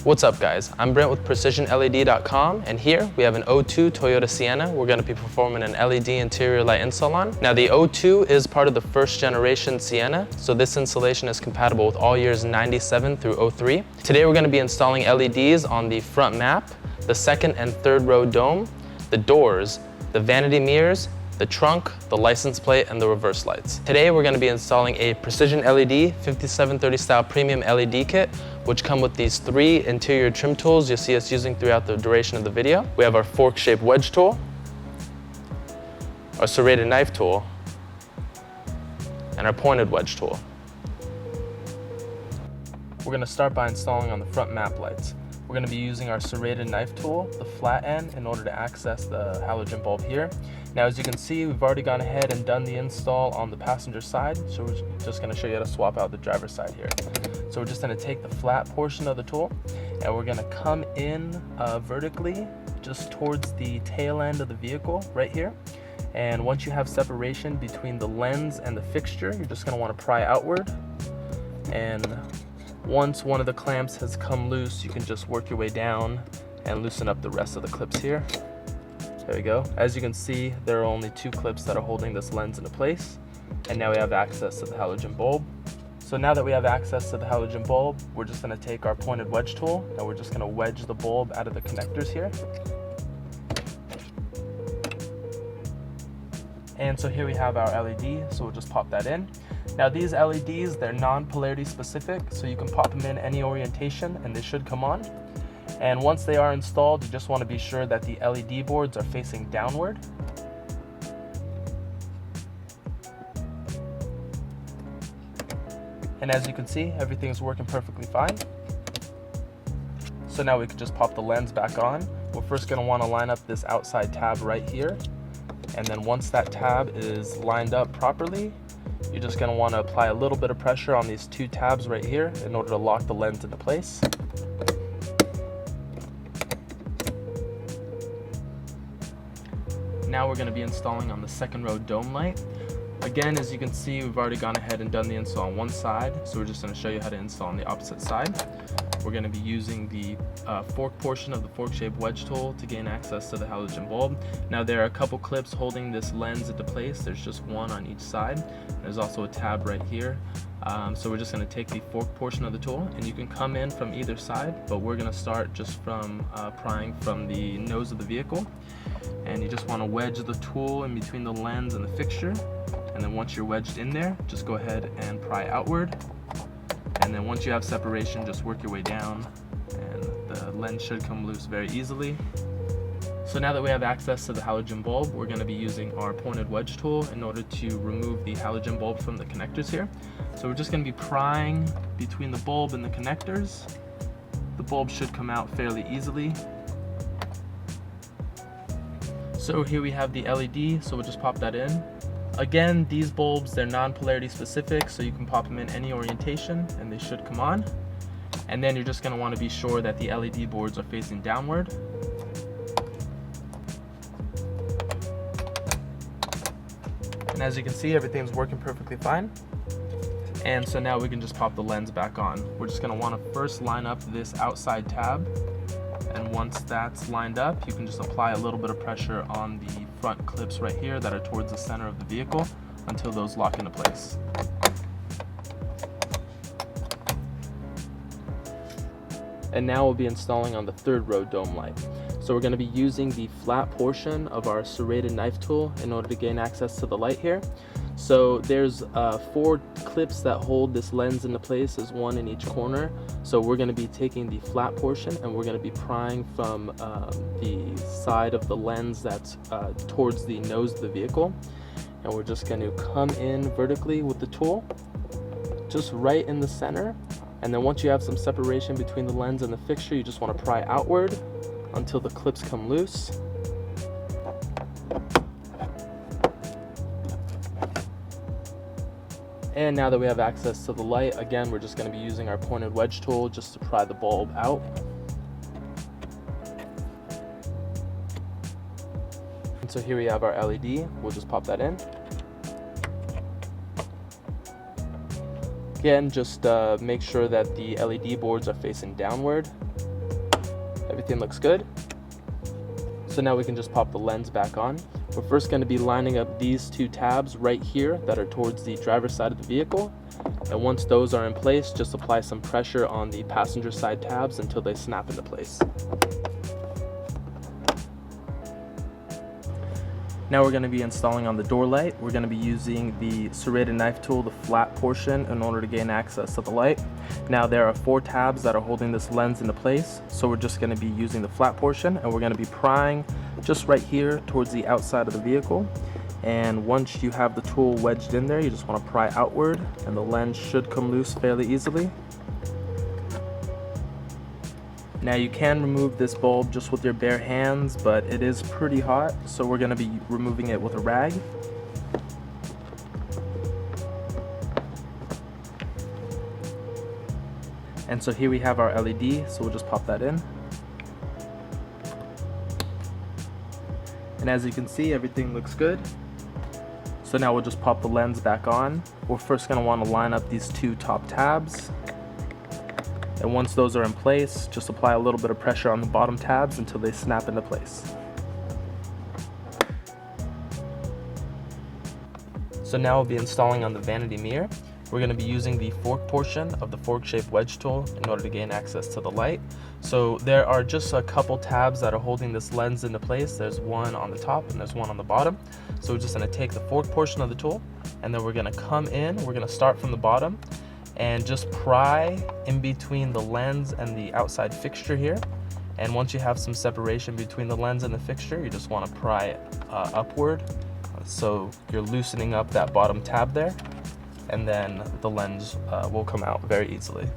What's up guys, I'm Brent with PrecisionLED.com, and here we have an O2 Toyota Sienna we're going to be performing an LED interior light install on. Now the O2 is part of the first generation Sienna, so this installation is compatible with all years 97 through 03. Today we're going to be installing LEDs on the front map, the second and third row dome, the doors, the vanity mirrors, the trunk, the license plate, and the reverse lights. Today we're going to be installing a PrecisionLED 5730 style premium LED kit, which come with these 3 interior trim tools you'll see us using throughout the duration of the video. We have our fork-shaped wedge tool, our serrated knife tool, and our pointed wedge tool. We're going to start by installing on the front map lights. We're going to be using our serrated knife tool, the flat end, in order to access the halogen bulb here. Now as you can see, we've already gone ahead and done the install on the passenger side, so we're just going to show you how to swap out the driver's side here. So we're just going to take the flat portion of the tool and we're going to come in vertically just towards the tail end of the vehicle right here. And once you have separation between the lens and the fixture, you're just going to want to pry outward, and once one of the clamps has come loose, you can just work your way down and loosen up the rest of the clips here. There we go. As you can see, there are only 2 clips that are holding this lens into place, and now we have access to the halogen bulb. So now that we have access to the halogen bulb, we're just going to take our pointed wedge tool and we're just going to wedge the bulb out of the connectors here. And so here we have our LED, so we'll just pop that in. Now these LEDs, they're non-polarity specific, so you can pop them in any orientation and they should come on. And once they are installed, you just want to be sure that the LED boards are facing downward. And as you can see, everything's working perfectly fine. So now we can just pop the lens back on. We're first going to want to line up this outside tab right here. And then once that tab is lined up properly, you're just going to want to apply a little bit of pressure on these 2 tabs right here in order to lock the lens into place. Now we're going to be installing on the second row dome light. Again, as you can see, we've already gone ahead and done the install on one side, so we're just going to show you how to install on the opposite side. We're going to be using the fork portion of the fork-shaped wedge tool to gain access to the halogen bulb. Now there are a couple clips holding this lens into place. There's just one on each side. There's also a tab right here. So we're just going to take the fork portion of the tool, and you can come in from either side, but we're going to start just from prying from the nose of the vehicle. And you just want to wedge the tool in between the lens and the fixture. And then once you're wedged in there, just go ahead and pry outward. And then once you have separation, just work your way down and the lens should come loose very easily. So now that we have access to the halogen bulb, we're going to be using our pointed wedge tool in order to remove the halogen bulb from the connectors here. So we're just going to be prying between the bulb and the connectors. The bulb should come out fairly easily. So here we have the LED, so we'll just pop that in. Again, these bulbs, they're non-polarity specific, so you can pop them in any orientation and they should come on. And then you're just going to want to be sure that the LED boards are facing downward. And as you can see, everything's working perfectly fine. And so now we can just pop the lens back on. We're just going to want to first line up this outside tab. And once that's lined up, you can just apply a little bit of pressure on the front clips right here that are towards the center of the vehicle until those lock into place. And now we'll be installing on the third row dome light. So we're going to be using the flat portion of our serrated knife tool in order to gain access to the light here. So there's 4 clips that hold this lens into place. There's 1 in each corner. So we're going to be taking the flat portion and we're going to be prying from the side of the lens that's towards the nose of the vehicle. And we're just going to come in vertically with the tool, just right in the center. And then once you have some separation between the lens and the fixture, you just want to pry outward until the clips come loose. And now that we have access to the light, again, we're just going to be using our pointed wedge tool just to pry the bulb out. And so here we have our LED. We'll just pop that in. Again, just make sure that the LED boards are facing downward. everything looks good. So now we can just pop the lens back on. We're first going to be lining up these two tabs right here that are towards the driver's side of the vehicle. And once those are in place, just apply some pressure on the passenger side tabs until they snap into place. Now we're going to be installing on the door light. We're going to be using the serrated knife tool, the flat portion, in order to gain access to the light. Now there are 4 tabs that are holding this lens into place, so we're just going to be using the flat portion, and we're going to be prying just right here towards the outside of the vehicle. And once you have the tool wedged in there, you just want to pry outward, and the lens should come loose fairly easily. Now you can remove this bulb just with your bare hands, but it is pretty hot, so we're going to be removing it with a rag. And so here we have our LED, so we'll just pop that in. And as you can see, everything looks good. So now we'll just pop the lens back on. We're first going to want to line up these 2 top tabs. And once those are in place, just apply a little bit of pressure on the bottom tabs until they snap into place. So now we'll be installing on the vanity mirror. We're going to be using the fork portion of the fork-shaped wedge tool in order to gain access to the light. So there are just a couple tabs that are holding this lens into place. There's one on the top and there's one on the bottom. So we're just going to take the fork portion of the tool, and then we're going to come in. We're going to start from the bottom and just pry in between the lens and the outside fixture here. And once you have some separation between the lens and the fixture, you just want to pry it upward. So you're loosening up that bottom tab there, and then the lens will come out very easily.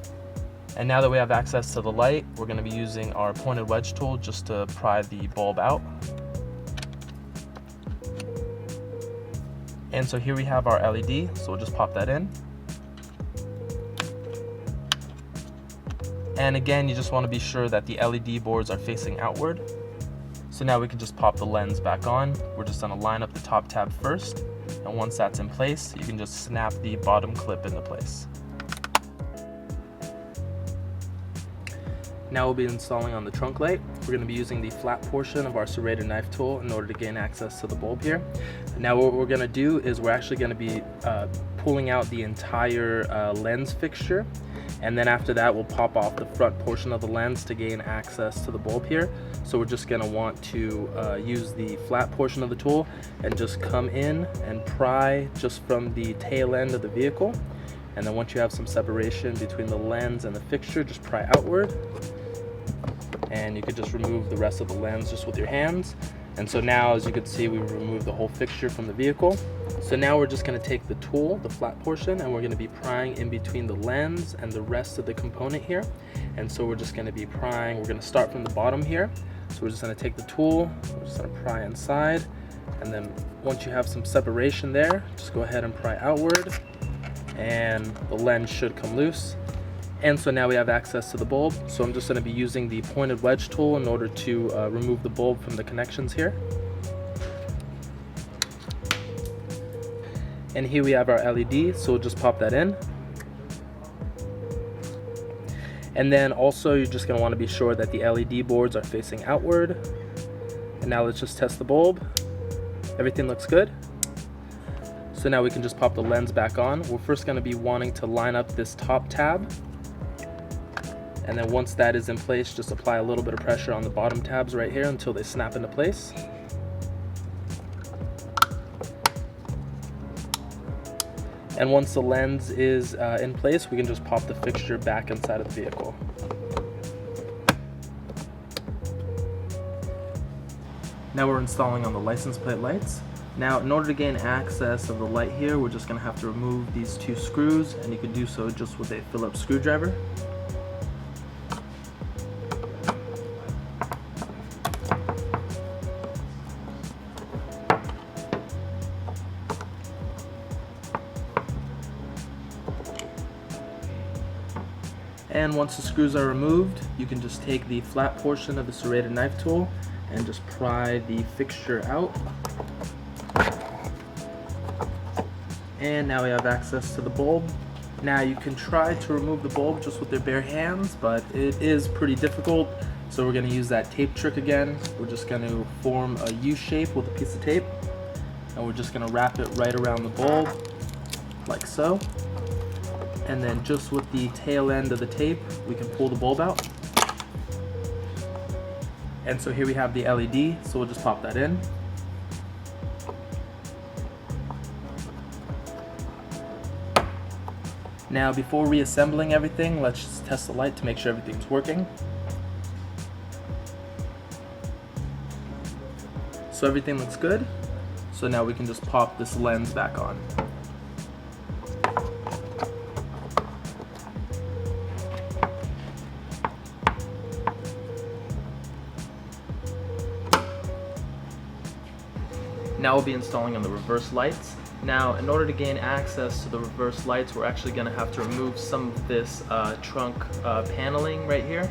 And now that we have access to the light, we're going to be using our pointed wedge tool just to pry the bulb out. And so here we have our LED, so we'll just pop that in. And again, you just want to be sure that the LED boards are facing outward. So now we can just pop the lens back on. We're just going to line up the top tab first, and once that's in place, you can just snap the bottom clip into place. Now we'll be installing on the trunk light. We're going to be using the flat portion of our serrated knife tool in order to gain access to the bulb here. Now what we're going to do is we're actually going to be pulling out the entire lens fixture, and then after that we'll pop off the front portion of the lens to gain access to the bulb here. So we're just going to want to use the flat portion of the tool and just come in and pry just from the tail end of the vehicle. And then once you have some separation between the lens and the fixture, just pry outward. And you could just remove the rest of the lens just with your hands. And so now, as you can see, we removed the whole fixture from the vehicle. So now we're just going to take the tool, the flat portion, and we're going to be prying in between the lens and the rest of the component here. And so we're just going to be prying. We're going to start from the bottom here. So we're just going to take the tool, we're just going to pry inside, and then once you have some separation there, just go ahead and pry outward, and the lens should come loose. And so now we have access to the bulb. So I'm just going to be using the pointed wedge tool in order to remove the bulb from the connections here. And here we have our LED, so we'll just pop that in. And then also you're just going to want to be sure that the LED boards are facing outward. And now let's just test the bulb. Everything looks good. So now we can just pop the lens back on. We're first going to be wanting to line up this top tab. And then once that is in place, just apply a little bit of pressure on the bottom tabs right here until they snap into place. And once the lens is in place, we can just pop the fixture back inside of the vehicle. Now we're installing on the license plate lights. Now, in order to gain access of the light here, we're just going to have to remove these 2 screws, and you can do so just with a Phillips screwdriver. And once the screws are removed, you can just take the flat portion of the serrated knife tool and just pry the fixture out. And now we have access to the bulb. Now you can try to remove the bulb just with your bare hands, but it is pretty difficult. So we're going to use that tape trick again. We're just going to form a U shape with a piece of tape, and we're just going to wrap it right around the bulb like so. And then just with the tail end of the tape, we can pull the bulb out. And so here we have the LED, so we'll just pop that in. Now before reassembling everything, let's just test the light to make sure everything's working. So everything looks good. So now we can just pop this lens back on. Now we'll be installing on the reverse lights. Now, in order to gain access to the reverse lights, we're actually going to have to remove some of this trunk paneling right here.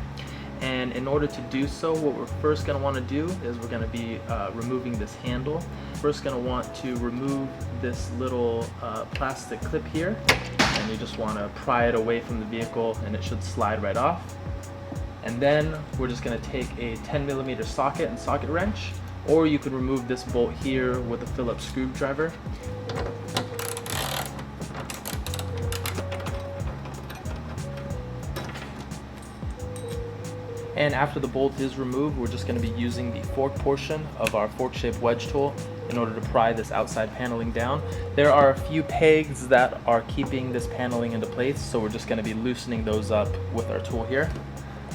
And in order to do so, what we're first going to want to do is we're going to be removing this handle. First going to want to remove this little plastic clip here, and you just want to pry it away from the vehicle and it should slide right off. And then we're just going to take a 10mm socket and socket wrench, or you could remove this bolt here with a Phillips screwdriver. And after the bolt is removed, we're just going to be using the fork portion of our fork-shaped wedge tool in order to pry this outside paneling down. There are a few pegs that are keeping this paneling into place, so we're just going to be loosening those up with our tool here.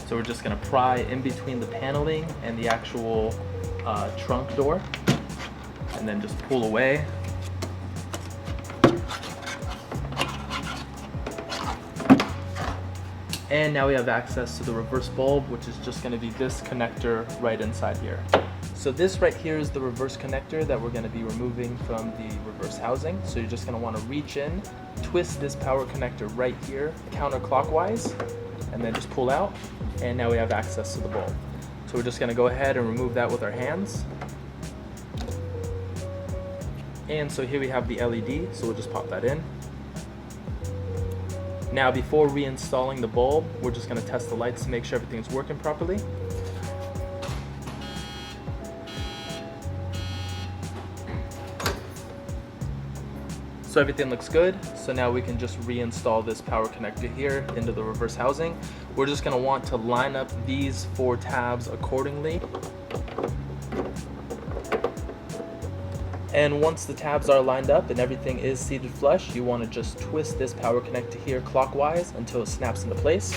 So we're just going to pry in between the paneling and the actual trunk door, and then just pull away. And now we have access to the reverse bulb, which is just going to be this connector right inside here. So this right here is the reverse connector that we're going to be removing from the reverse housing. So you're just going to want to reach in, twist this power connector right here counterclockwise, and then just pull out, and now we have access to the bulb. So we're just going to go ahead and remove that with our hands. And so here we have the LED, so we'll just pop that in. Now before reinstalling the bulb, we're just going to test the lights to make sure everything's working properly. So everything looks good, so now we can just reinstall this power connector here into the reverse housing. We're just going to want to line up these 4 tabs accordingly. And once the tabs are lined up and everything is seated flush, you want to just twist this power connector here clockwise until it snaps into place.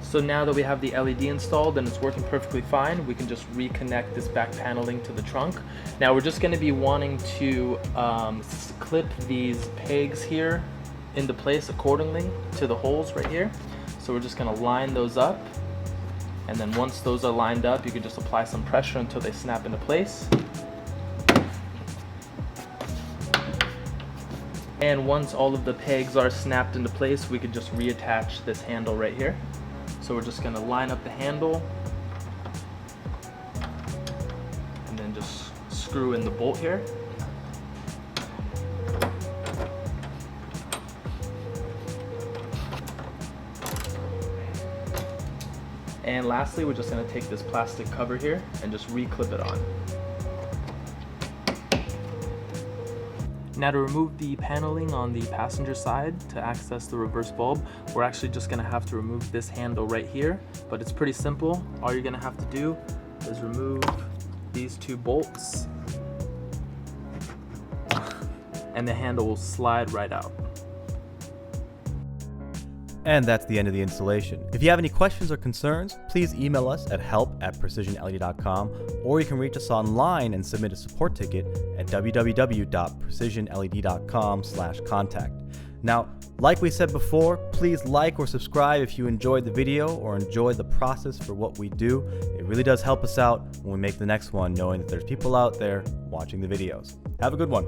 So now that we have the LED installed and it's working perfectly fine, we can just reconnect this back paneling to the trunk. Now we're just going to be wanting to clip these pegs here into place accordingly to the holes right here. So we're just going to line those up, and then once those are lined up, you can just apply some pressure until they snap into place. And once all of the pegs are snapped into place, we can just reattach this handle right here. So we're just going to line up the handle and then just screw in the bolt here. And lastly, we're just going to take this plastic cover here and just re-clip it on. Now to remove the paneling on the passenger side to access the reverse bulb, we're actually just going to have to remove this handle right here, but it's pretty simple. All you're going to have to do is remove these 2 bolts and the handle will slide right out. And that's the end of the installation. If you have any questions or concerns, please email us at help@precisionled.com, or you can reach us online and submit a support ticket at www.precisionled.com/contact. Now, like we said before, please like or subscribe if you enjoyed the video or enjoyed the process for what we do. It really does help us out when we make the next one, knowing that there's people out there watching the videos. Have a good one.